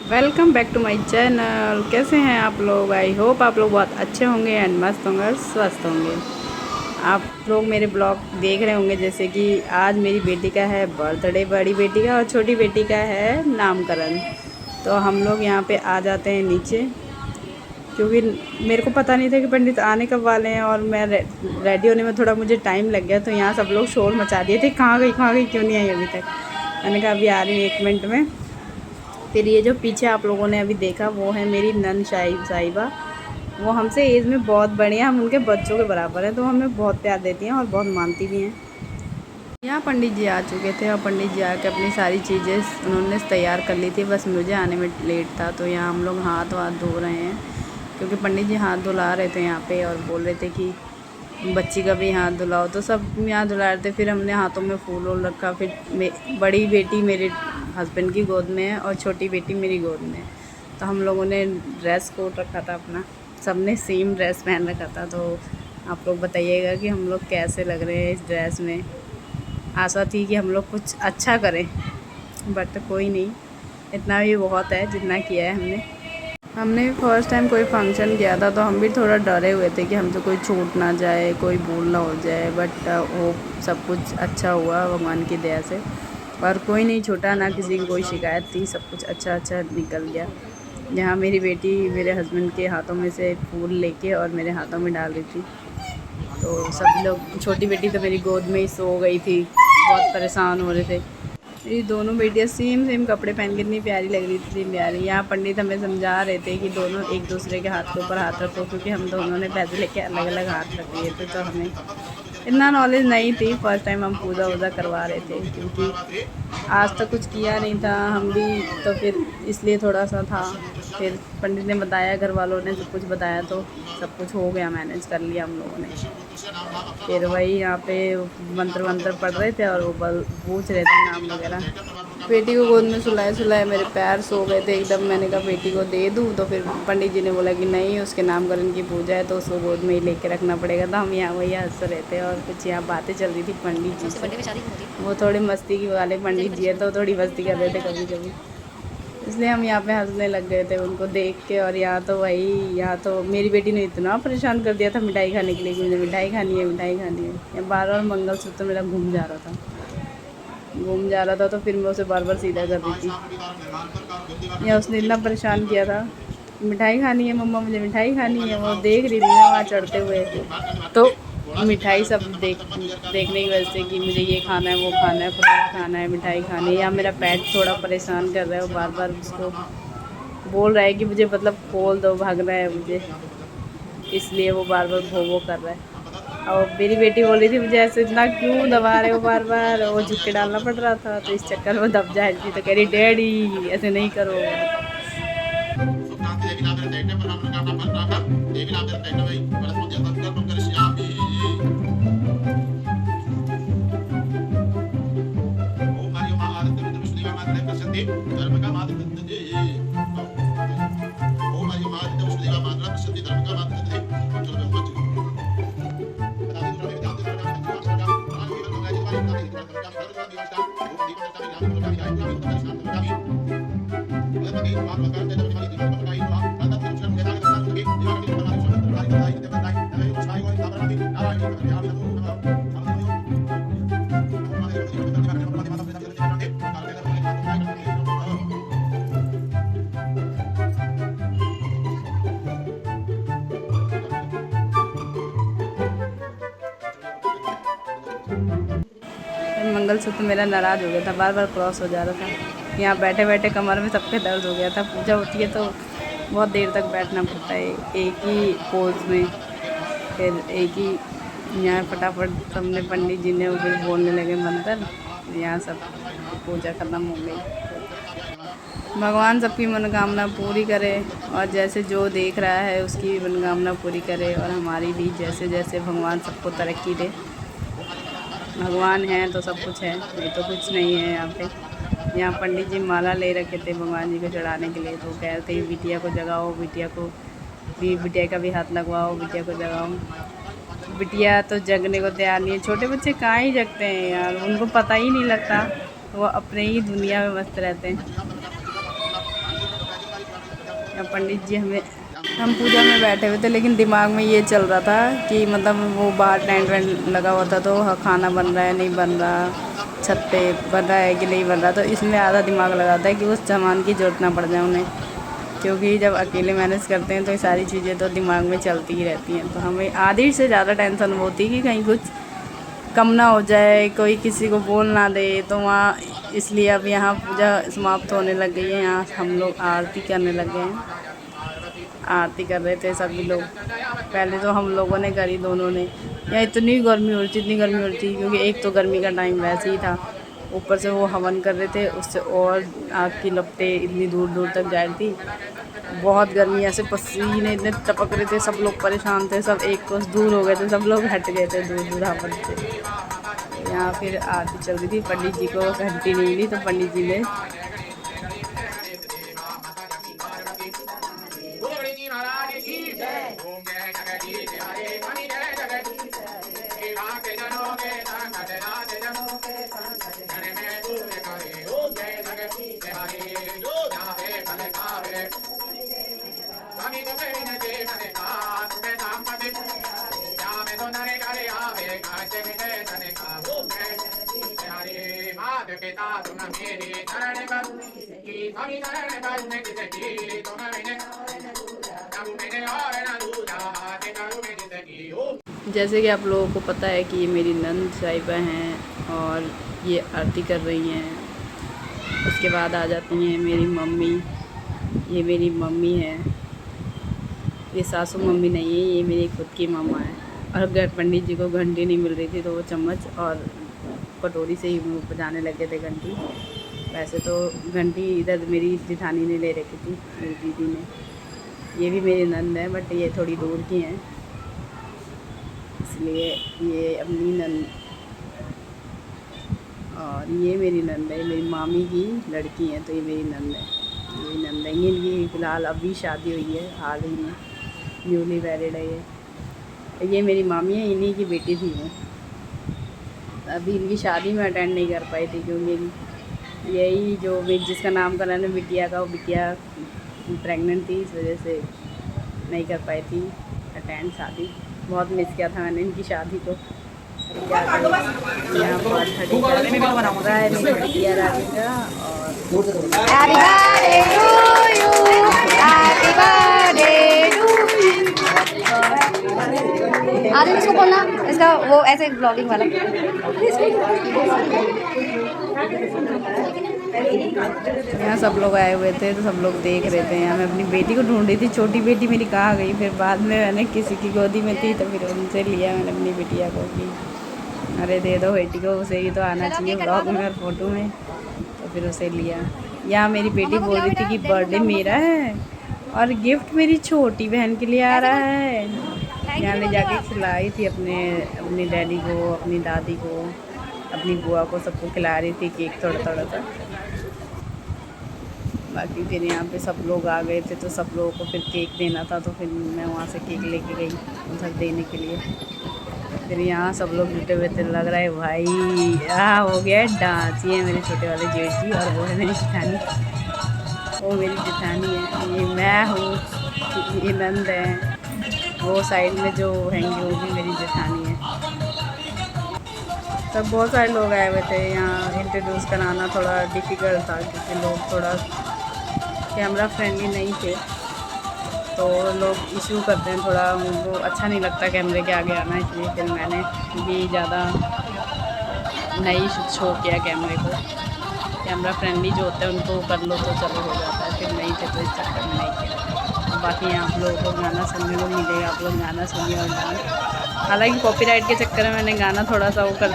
Welcome back to my channel. कैसे हैं आप लोग? आई होप आप लोग बहुत अच्छे होंगे एंड मस्त होंगे और स्वस्थ होंगे। आप लोग मेरे ब्लॉग देख रहे होंगे, जैसे कि आज मेरी बेटी का है बर्थडे, बड़ी बेटी का, और छोटी बेटी का है नामकरण। तो हम लोग यहाँ पे आ जाते हैं नीचे, क्योंकि मेरे को पता नहीं था कि पंडित आने कब वाले हैं, और मैं रेडी होने में थोड़ा मुझे टाइम लग गया। तो यहाँ सब लोग शोर मचा दिए थे, कहाँ गई कहाँ गई, क्यों नहीं आई अभी तक। मैंने कहा अभी आ रही हूँ 1 मिनट में। फिर ये जो पीछे आप लोगों ने अभी देखा वो है मेरी नन साहिबा। वो हमसे एज में बहुत बड़ी हैं, हम उनके बच्चों के बराबर हैं, तो हमें बहुत प्यार देती हैं और बहुत मानती भी हैं। यहाँ पंडित जी आ चुके थे और पंडित जी आके अपनी सारी चीज़ें उन्होंने तैयार कर ली थी, बस मुझे आने में लेट था। तो यहाँ हम लोग हाथ वाथ धो रहे हैं, क्योंकि पंडित जी हाथ धुला रहे थे यहाँ पे, और बोल रहे थे कि बच्ची का भी हाथ धुलाओ। तो सब यहाँ धुला रहे थे। फिर हमने हाथों में फूल वूल रखा। फिर बड़ी बेटी मेरे हस्बैंड की गोद में है और छोटी बेटी मेरी गोद में है। तो हम लोगों ने ड्रेस कोड रखा था अपना, सब ने सेम ड्रेस पहन रखा था। तो आप लोग बताइएगा कि हम लोग कैसे लग रहे हैं इस ड्रेस में। आशा थी कि हम लोग कुछ अच्छा करें, बट कोई नहीं, इतना भी बहुत है जितना किया है हमने। हमने फर्स्ट टाइम कोई फंक्शन किया था, तो हम भी थोड़ा डरे हुए थे कि हमसे कोई छूट ना जाए, कोई भूल ना हो जाए। बट वो सब कुछ अच्छा हुआ भगवान की दया से, और कोई नहीं छूटा, ना किसी की कोई शिकायत थी, सब कुछ अच्छा अच्छा निकल गया। जहाँ मेरी बेटी मेरे हस्बैंड के हाथों में से फूल लेके और मेरे हाथों में डाल रही थी, तो सब लोग, छोटी बेटी तो मेरी गोद में ही सो गई थी, बहुत परेशान हो रहे थे। मेरी दोनों बेटियाँ सेम सेम कपड़े पहन के इतनी प्यारी लग रही थी, इतनी प्यारी। यहाँ पंडित हमें समझा रहे थे कि दोनों एक दूसरे के हाथ के ऊपर हाथ रखो, क्योंकि हम दोनों ने पैसे लेके अलग अलग हाथ रख लिए थे। तो हमें इतना नॉलेज नहीं थी, फर्स्ट टाइम हम पूजा वूजा करवा रहे थे, क्योंकि आज तक कुछ किया नहीं था हम भी, तो फिर इसलिए थोड़ा सा था। फिर पंडित ने बताया, घर वालों ने सब कुछ बताया, तो सब कुछ हो गया, मैनेज कर लिया हम लोगों ने। फिर वही यहाँ पे मंत्र वंत्र पढ़ रहे थे और वो पूछ रहे थे नाम वगैरह। बेटी को गोद में सुलाए सुलाए मेरे पैर सो गए थे एकदम। मैंने कहा बेटी को दे दूँ, तो फिर पंडित जी ने बोला कि नहीं, उसके नामकरण की पूजा है तो उसको गोद में ही लेके रखना पड़ेगा। तो हम यहाँ वही हंस रहे थे, और कुछ यहाँ बातें चल रही थी पंडित जी से। वो थोड़े मस्ती की वाले पंडित जी है, तो थोड़ी मस्ती कर रहे थे कभी कभी, इसलिए हम यहाँ पे हंसने लग गए थे उनको देख के। और यहाँ तो मेरी बेटी ने इतना परेशान कर दिया था मिठाई खाने के लिए कि मुझे मिठाई खानी है, मिठाई खानी है। या बार बार मंगलसूत्र मेरा घूम जा रहा था, तो फिर मैं उसे बार बार सीधा कर रही थी। या उसने इतना परेशान किया था, मिठाई खानी है मम्मा, मुझे मिठाई खानी है। वो देख रही थी ना वहाँ चढ़ते हुए, तो मिठाई सब देखने की वजह से कि मुझे ये खाना है, वो खाना है, फ्रूट खाना है, मिठाई खानी है। या मेरा पेट थोड़ा परेशान कर रहा है, वो बार बार उसको बोल रहा है कि मुझे मतलब खोल दो, भागना है मुझे, इसलिए वो बार बार भो कर रहा है। और मेरी बेटी बोल रही थी मुझे ऐसे इतना क्यों दबा रहे हो बार बार, वो झुक के डालना पड़ रहा था, तो इस चक्कर में दब जा रही थी। तो कह रही डैडी ऐसे नहीं करो। मंगलसूत्र मेरा नाराज़ हो गया था, बार बार क्रॉस हो जा रहा था। यहाँ बैठे बैठे कमर में सबके दर्द हो गया था। पूजा होती है तो बहुत देर तक बैठना पड़ता है एक ही पोज में। फिर एक ही यहाँ फटाफट सबने, पंडित जी ने फिर बोलने लगे मंत्र, यहाँ सब पूजा खत्म हो गई। भगवान सबकी मनोकामना पूरी करे, और जैसे जो देख रहा है उसकी भी मनोकामना पूरी करे, और हमारी भी जैसे जैसे भगवान सबको तरक्की दे। भगवान है तो सब कुछ है, नहीं तो कुछ नहीं है यहाँ पे। यहाँ पंडित जी माला ले रखे थे भगवान जी को चढ़ाने के लिए, तो कह रहे थे बिटिया को जगाओ, बिटिया का भी हाथ लगवाओ, बिटिया को जगाओ। बिटिया तो जगने को तैयार नहीं है। छोटे बच्चे कहाँ ही जगते हैं यार, उनको पता ही नहीं लगता, वो अपने ही दुनिया में मस्त रहते हैं। पंडित जी हम पूजा में बैठे हुए थे, लेकिन दिमाग में ये चल रहा था कि मतलब वो बाहर टेंट वेंट लगा हुआ था, तो खाना बन रहा है नहीं बन रहा, छत पे बन रहा है कि नहीं बन रहा, तो इसमें आधा दिमाग लगाता है कि उस सामान की ज़रूरत ना पड़ जाए उन्हें, क्योंकि जब अकेले मैनेज करते हैं तो ये सारी चीज़ें तो दिमाग में चलती ही रहती हैं। तो हमें आधी से ज़्यादा टेंशन होती है कि कहीं कुछ कम ना हो जाए, कोई किसी को बोल ना दे, तो वहाँ इसलिए अब यहाँ पूजा समाप्त होने लग गई है। यहाँ हम लोग आरती करने लग गए हैं, आरती कर रहे थे सभी लोग। पहले तो हम लोगों ने करी, दोनों ने। यहाँ इतनी गर्मी हो रही थी, इतनी गर्मी हो रही थी, क्योंकि एक तो गर्मी का टाइम वैसे ही था, ऊपर से वो हवन कर रहे थे, उससे और आग की लपटें इतनी दूर दूर तक जा रही थी। बहुत गर्मी, ऐसे पसीने इतने टपक रहे थे, सब लोग परेशान थे, सब एक कोस दूर हो गए थे, सब लोग हट गए थे दूर दूर हवन से। यहाँ फिर आरती चल रही थी, पंडित जी को घंटी नहीं मिली, तो पंडित जी ने जैसे कि आप लोगों को पता है कि ये मेरी नंद साहिबा हैं और ये आरती कर रही हैं। उसके बाद आ जाती हैं मेरी मम्मी, ये मेरी मम्मी है, ये सासू मम्मी नहीं है, ये मेरी खुद की मम्मा है। और अगर पंडित जी को घंटी नहीं मिल रही थी तो वो चम्मच और कटोरी से ही मुँह बजाने लगे थे घंटी। वैसे तो घंटी इधर मेरी जिठानी ने ले रखी थी, मेरी दीदी ने। ये भी मेरी नंद है, बट ये थोड़ी दूर की हैं, इसलिए ये अपनी नंद। और ये मेरी नंद है, मेरी मामी की लड़की है, तो ये मेरी नंद है, मेरी नंद है। इनकी फ़िलहाल अभी शादी हुई है, हाल ही में न्यूली मैरिड है ये मेरी मामी है, इन्हीं की बेटी थी वो। अभी इनकी शादी में अटेंड नहीं कर पाई थी, क्योंकि यही जो जिसका नाम कराने है बिटिया का, वो बिटिया प्रेग्नेंट थी, इस वजह से नहीं कर पाई थी अटेंड शादी। बहुत मिस किया था मैंने इनकी शादी को। यहाँ पर 30 रहा है मेरी बिटिया राधिका। और इसको बोलना, इसका वो ऐसे ब्लॉगिंग वाला। यहाँ सब लोग आए हुए थे, तो सब लोग देख रहे थे। यहाँ मैं अपनी बेटी को ढूंढ रही थी, छोटी बेटी मेरी कहाँ गई। फिर बाद में मैंने किसी की गोदी में थी, तो फिर उनसे लिया मैंने अपनी बिटिया को कि अरे दे दो बेटी को, उसे ही तो आना चाहिए ब्लॉग में और फ़ोटो में, तो फिर उसे लिया। यहाँ मेरी बेटी बोल रही थी कि बर्थडे मेरा है और गिफ्ट मेरी छोटी बहन के लिए आ रहा है। यहाँ ले जाके खिलाई थी अपने डैडी को, अपनी दादी को, अपनी बुआ को, सबको खिला रही थी केक थोड़ा थोड़ा सा। बाकी फिर यहाँ पे सब लोग आ गए थे, तो सब लोगों को फिर केक देना था, तो फिर मैं वहाँ से केक लेके गई उधर देने के लिए। फिर यहाँ सब लोग जुटे हुए थे, लग रहा है भाई हो गया डांस। ये मेरे छोटे वाले जेठ जी, और वो है मेरी जेठानी, वो मेरी जेठानी है, ये मैं हूँ, ये नंद है, वो साइड में जो हैंगी वो भी मेरी जेठानी है। सब बहुत सारे लोग आए हुए थे। यहाँ इंट्रोड्यूस कराना थोड़ा डिफ़िकल्ट था, क्योंकि लोग थोड़ा कैमरा फ्रेंडली नहीं थे, तो लोग इशू करते हैं थोड़ा, उनको अच्छा नहीं लगता कैमरे के आगे आना, इसलिए फिर मैंने भी ज़्यादा नहीं शो किया कैमरे को। कैमरा फ्रेंडली जो होता है उनको कर लो तो चलो हो जाता है, फिर नहीं थे तो इस चक्कर में नहीं किया। बाकी आप लोगों को गाना सुनने को मिलेगा, आप लोग गाना सुनिए और गाना। हालांकि कॉपीराइट के चक्कर में मैंने गाना थोड़ा सा वो कर